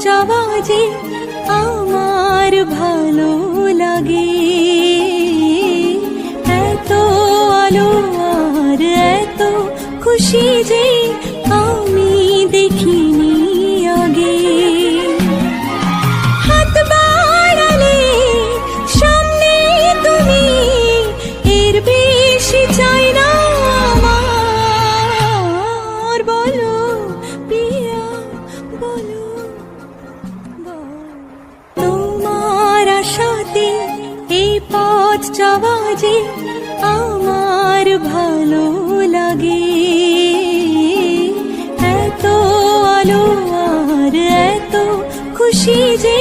চাওয়া যে আমার ভালো লাগে। এত আলো আর এত খুশি যে আমি দেখিনি আগে। হাত বাড়ালে সামনে তুমি, এর বেশি চাই না আমার। বলো প্রিয়া বলো, তোমার আশাতে এই পথ চাওয়া যে আমার ভালো লাগে। এত আলো আর এত খুশি যে